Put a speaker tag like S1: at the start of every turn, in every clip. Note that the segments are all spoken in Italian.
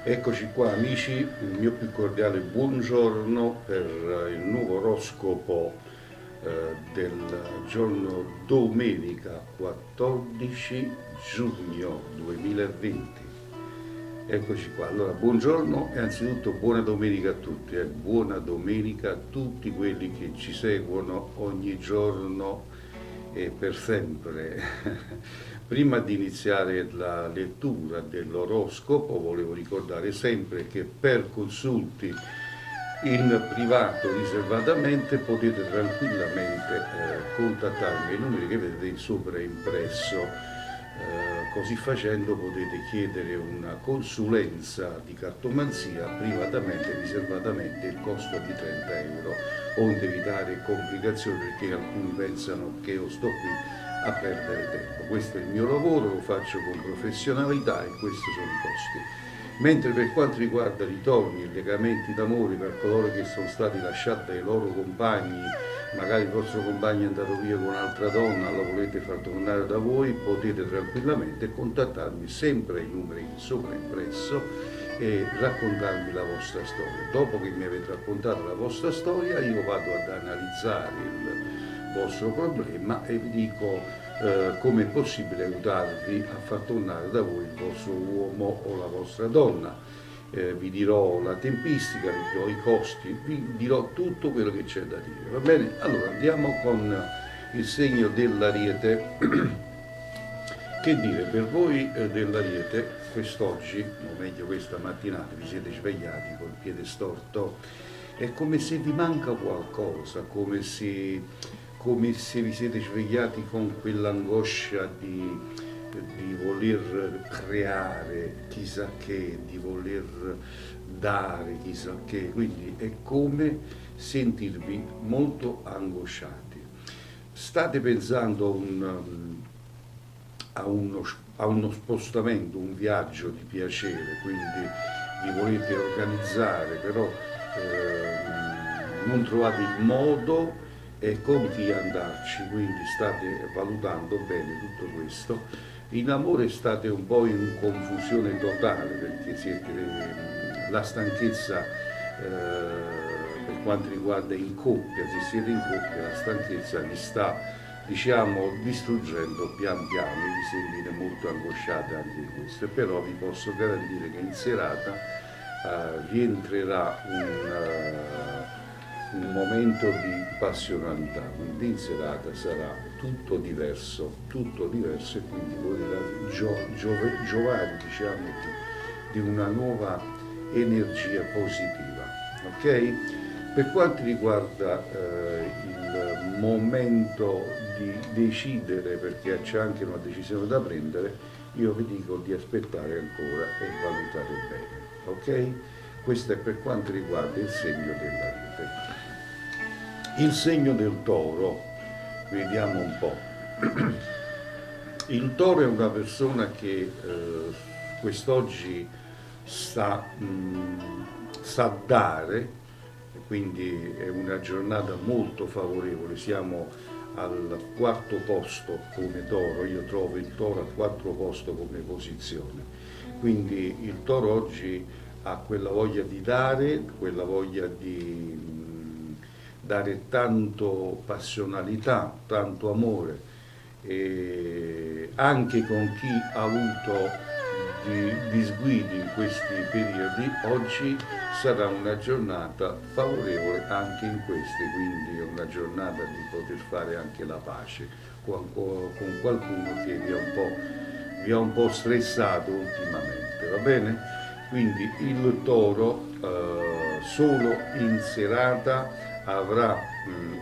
S1: Eccoci qua amici, il mio più cordiale buongiorno per il nuovo oroscopo del giorno domenica 14 giugno 2020. Eccoci qua, allora buongiorno e anzitutto buona domenica a tutti, buona domenica a tutti quelli che ci seguono ogni giorno e per sempre. Prima di iniziare la lettura dell'oroscopo volevo ricordare sempre che per consulti in privato riservatamente potete tranquillamente contattarmi ai numeri che vedete sopra impresso. Così facendo potete chiedere una consulenza di cartomanzia privatamente, riservatamente, il costo è di 30 euro, onde evitare complicazioni perché alcuni pensano che io sto qui a perdere tempo. Questo è il mio lavoro, lo faccio con professionalità e questi sono i costi. Mentre per quanto riguarda ritorni e legamenti d'amore per coloro che sono stati lasciati dai loro compagni, magari il vostro compagno è andato via con un'altra donna, lo volete far tornare da voi, potete tranquillamente contattarmi sempre ai numeri sopra impresso e raccontarmi la vostra storia. Dopo che mi avete raccontato la vostra storia, io vado ad analizzare il vostro problema e vi dico come è possibile aiutarvi a far tornare da voi il vostro uomo o la vostra donna. Vi dirò la tempistica, vi dirò i costi, vi dirò tutto quello che c'è da dire, va bene? Allora andiamo con il segno dell'Ariete. Che dire, per voi dell'Ariete, quest'oggi, o meglio questa mattinata, vi siete svegliati col piede storto, è come se vi manca qualcosa, come se vi siete svegliati con quell'angoscia di voler creare chissà che, di voler dare chissà che, quindi è come sentirvi molto angosciati. State pensando a uno spostamento, un viaggio di piacere, quindi vi volete organizzare, però non trovate il modo e con chi andarci, quindi state valutando bene tutto questo. In amore state un po' in confusione totale perché siete la stanchezza per quanto riguarda in coppia, se siete in coppia la stanchezza vi sta diciamo distruggendo pian piano, vi sentite molto angosciate anche in questo, però vi posso garantire che in serata rientrerà un momento di passionalità, quindi in serata sarà tutto diverso e quindi potete giovare diciamo di una nuova energia positiva, ok? Per quanto riguarda il momento di decidere, perché c'è anche una decisione da prendere, io vi dico di aspettare ancora e valutare bene, ok? Questo è per quanto riguarda il segno dell'Ariete. Il segno del Toro, vediamo un po'. Il Toro è una persona che quest'oggi sa dare, quindi è una giornata molto favorevole, siamo al quarto posto come Toro, io trovo il Toro al quarto posto come posizione, quindi il Toro oggi ha quella voglia di dare, quella voglia di dare tanto passionalità, tanto amore, e anche con chi ha avuto disguidi in questi periodi, oggi sarà una giornata favorevole anche in queste, quindi è una giornata di poter fare anche la pace con qualcuno che vi ha un po' stressato ultimamente, va bene? Quindi il Toro solo in serata avrà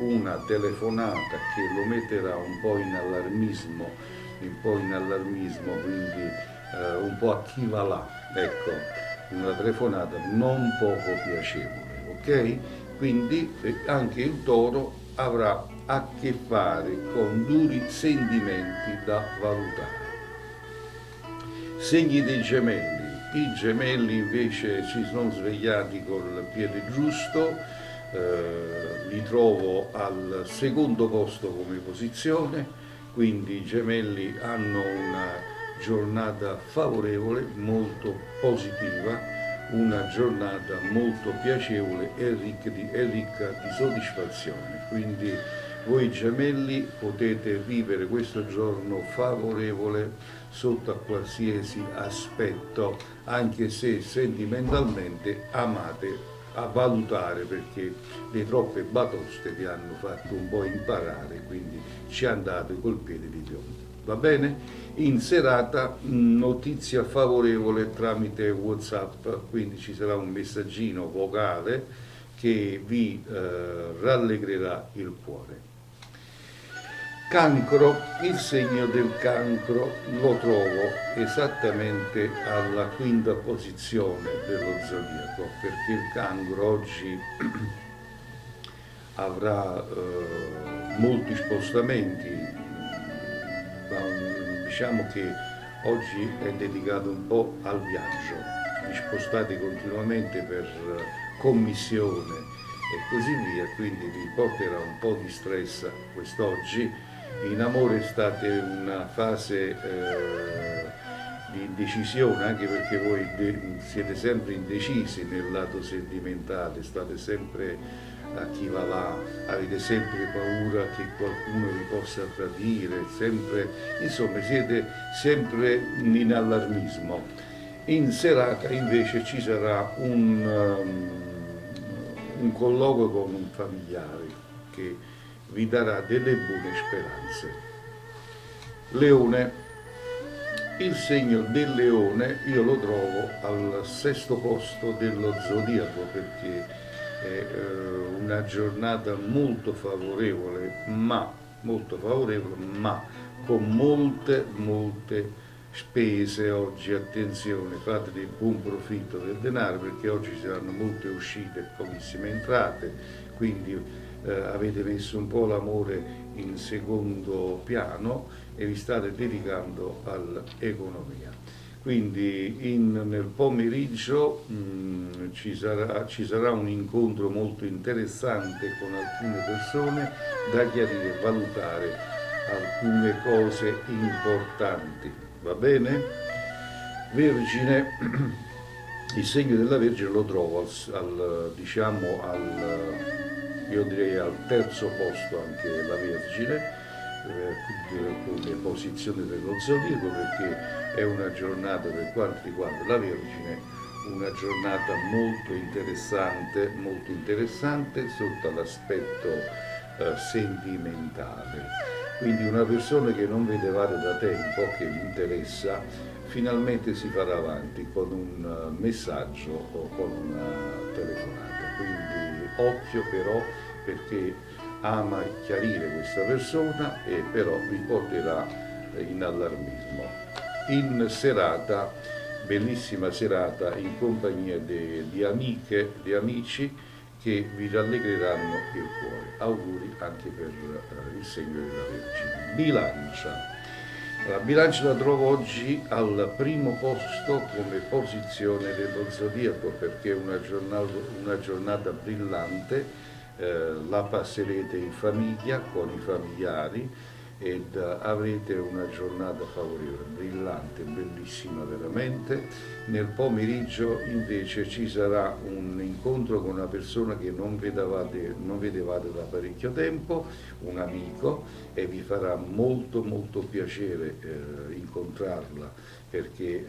S1: una telefonata che lo metterà un po' in allarmismo, quindi un po' a chi va là, ecco, una telefonata non poco piacevole, ok? Quindi anche il Toro avrà a che fare con duri sentimenti da valutare. Segni dei Gemelli. I Gemelli invece si sono svegliati col piede giusto, li trovo al secondo posto come posizione, quindi i Gemelli hanno una giornata favorevole, molto positiva, una giornata molto piacevole e ricca di soddisfazione. Quindi voi gemelli potete vivere questo giorno favorevole sotto a qualsiasi aspetto, anche se sentimentalmente amate a valutare, perché le troppe batoste vi hanno fatto un po' imparare, quindi ci andate col piede di piombo. Va bene? In serata notizia favorevole tramite WhatsApp, quindi ci sarà un messaggino vocale che vi rallegrerà il cuore. Cancro, il segno del cancro lo trovo esattamente alla quinta posizione dello zodiaco, perché il cancro oggi avrà molti spostamenti, ma diciamo che oggi è dedicato un po' al viaggio, vi spostate continuamente per commissione e così via, quindi vi porterà un po' di stress quest'oggi. In amore state in una fase di indecisione, anche perché voi siete sempre indecisi nel lato sentimentale, state sempre a chi va là, avete sempre paura che qualcuno vi possa tradire, sempre, insomma siete sempre in allarmismo. In serata invece ci sarà un colloquio con un familiare che vi darà delle buone speranze. Leone, il segno del leone io lo trovo al sesto posto dello zodiaco, perché è una giornata molto favorevole, ma con molte spese oggi. Attenzione, fate di buon profitto del denaro, perché oggi ci saranno molte uscite e pochissime entrate, quindi avete messo un po' l'amore in secondo piano e vi state dedicando all'economia. Quindi nel pomeriggio ci sarà un incontro molto interessante con alcune persone da chiarire e valutare alcune cose importanti. Va bene? Vergine, il segno della Vergine lo trovo io direi al terzo posto anche la Vergine, come posizione dello zodiaco, perché è una giornata, per quanto riguarda la Vergine, una giornata molto interessante sotto l'aspetto sentimentale. Quindi una persona che non vedevate da tempo, che vi interessa, finalmente si farà avanti con un messaggio o con una telefonata. Quindi occhio però, perché ama chiarire questa persona e però vi porterà in allarmismo. In serata, bellissima serata in compagnia di amiche, di amici che vi rallegreranno il cuore. Auguri anche per il segno della Vergine. Bilancia. La bilancia la trovo oggi al primo posto come posizione dello zodiaco, perché è una giornata brillante, la passerete in famiglia con i familiari ed avrete una giornata favorevole, brillante, bellissima veramente. Nel pomeriggio invece ci sarà un incontro con una persona che non vedevate da parecchio tempo, un amico, e vi farà molto piacere incontrarla, perché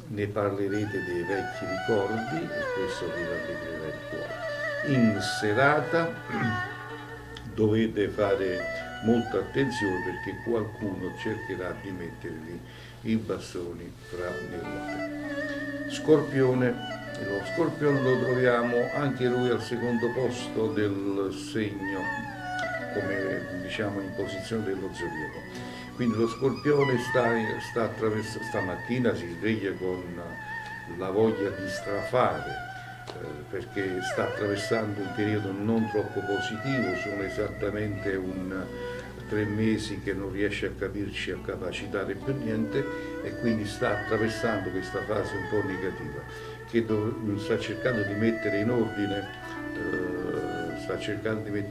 S1: ne parlerete dei vecchi ricordi e questo vi rallegrerà il cuore. In serata dovete fare molta attenzione, perché qualcuno cercherà di mettervi i bastoni fra le ruote. Scorpione, lo Scorpione lo troviamo anche lui al secondo posto del segno, come diciamo in posizione dello zodiaco. Quindi lo Scorpione stamattina si sveglia con la voglia di strafare, perché sta attraversando un periodo non troppo positivo, sono esattamente 3 mesi che non riesce a capirci, a capacitare per niente, e quindi sta attraversando questa fase un po' negativa, che sta cercando di mettere in ordine,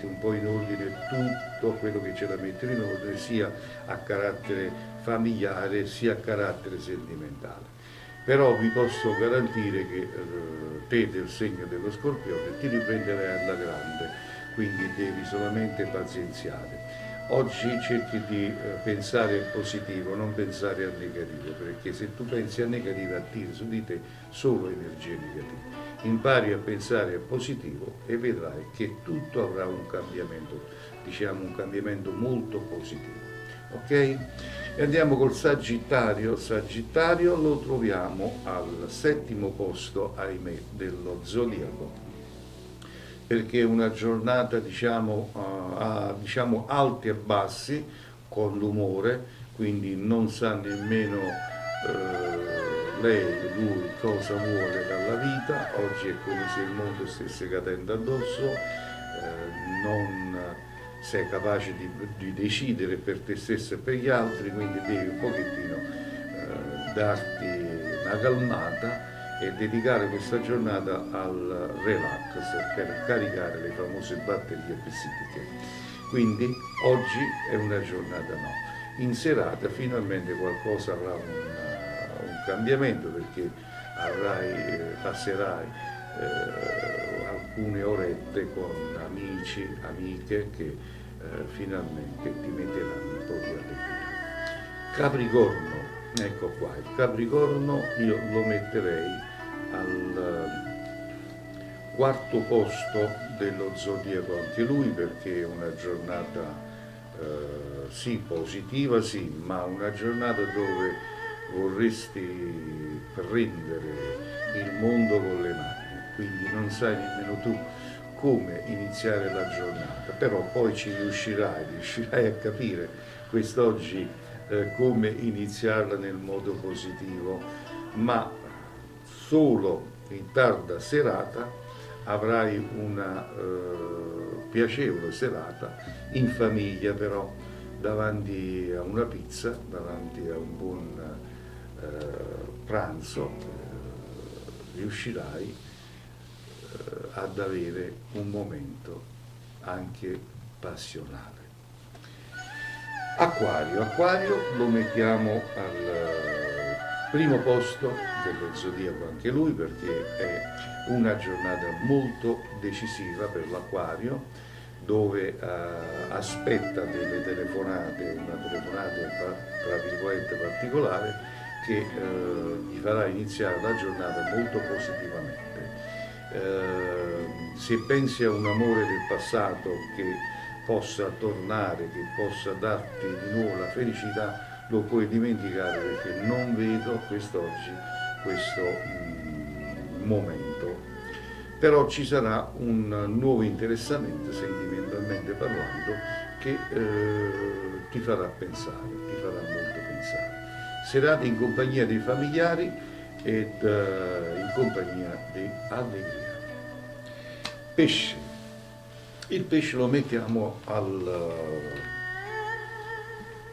S1: un po' in ordine tutto quello che c'è da mettere in ordine, sia a carattere familiare sia a carattere sentimentale. però vi posso garantire che te del segno dello Scorpione ti riprenderai alla grande, quindi devi solamente pazienziare. Oggi cerchi di pensare al positivo, non pensare al negativo, perché se tu pensi al negativo attiri su di te solo energie negative. Impari a pensare al positivo e vedrai che tutto avrà un cambiamento, diciamo un cambiamento molto positivo. Ok? E andiamo col Sagittario. Sagittario lo troviamo al settimo posto, ahimè, dello zodiaco, perché è una giornata a alti e bassi con l'umore, quindi non sa nemmeno lui cosa vuole dalla vita. Oggi è come se il mondo stesse cadendo addosso, non sei capace di decidere per te stesso e per gli altri, quindi devi un pochettino darti una calmata e dedicare questa giornata al relax per caricare le famose batterie psichiche. Quindi oggi è una giornata no. In serata finalmente qualcosa avrà un cambiamento, perché passerai alcune orette con amici, amiche che finalmente ti metteranno un po' di allegria. Capricorno, ecco qua, il Capricorno io lo metterei al quarto posto dello zodiaco anche lui, perché è una giornata sì positiva, sì, ma una giornata dove vorresti prendere il mondo con le mani, quindi non sai nemmeno tu come iniziare la giornata, però poi ci riuscirai a capire quest'oggi come iniziarla nel modo positivo, ma solo in tarda serata avrai una piacevole serata in famiglia, però davanti a una pizza, davanti a un buon pranzo, riuscirai ad avere un momento anche passionale. Acquario lo mettiamo al primo posto dello zodiaco anche lui, perché è una giornata molto decisiva per l'Acquario, dove aspetta delle telefonate, una telefonata tra virgolette particolare, che gli farà iniziare la giornata molto positivamente. Se pensi a un amore del passato che possa tornare, che possa darti di nuovo la felicità, lo puoi dimenticare, perché non vedo quest'oggi questo momento. Però ci sarà un nuovo interessamento, sentimentalmente parlando, che ti farà pensare, ti farà molto pensare. Serate in compagnia dei familiari ed in compagnia di allegria. Pesce. Il pesce lo mettiamo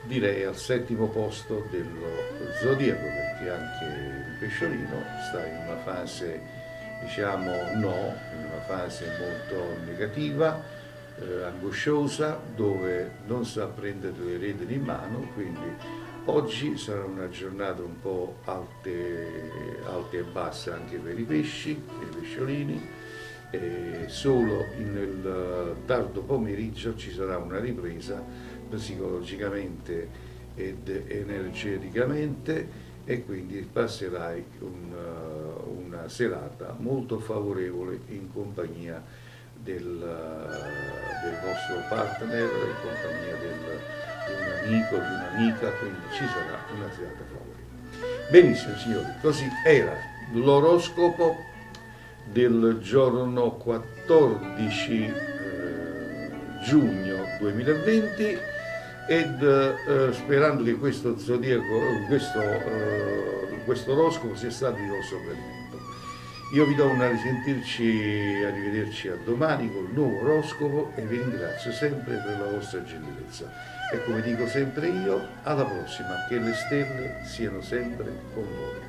S1: direi al settimo posto dello zodiaco, perché anche il pesciolino sta in una fase, diciamo, in una fase molto negativa, angosciosa, dove non sa prendere le redini in mano, quindi oggi sarà una giornata un po' alte e basse anche per i pesci, per i pesciolini. E solo nel tardo pomeriggio ci sarà una ripresa psicologicamente ed energeticamente, e quindi passerai una serata molto favorevole in compagnia del vostro partner, in compagnia di un amico, di un'amica, quindi ci sarà una serata favorevole. Benissimo signori, così era l'oroscopo del giorno 14 giugno 2020, ed sperando che questo zodiaco, questo oroscopo sia stato di vostro gradimento. Io vi do una arrivederci a domani col nuovo oroscopo, e vi ringrazio sempre per la vostra gentilezza. E come dico sempre io, alla prossima, che le stelle siano sempre con voi.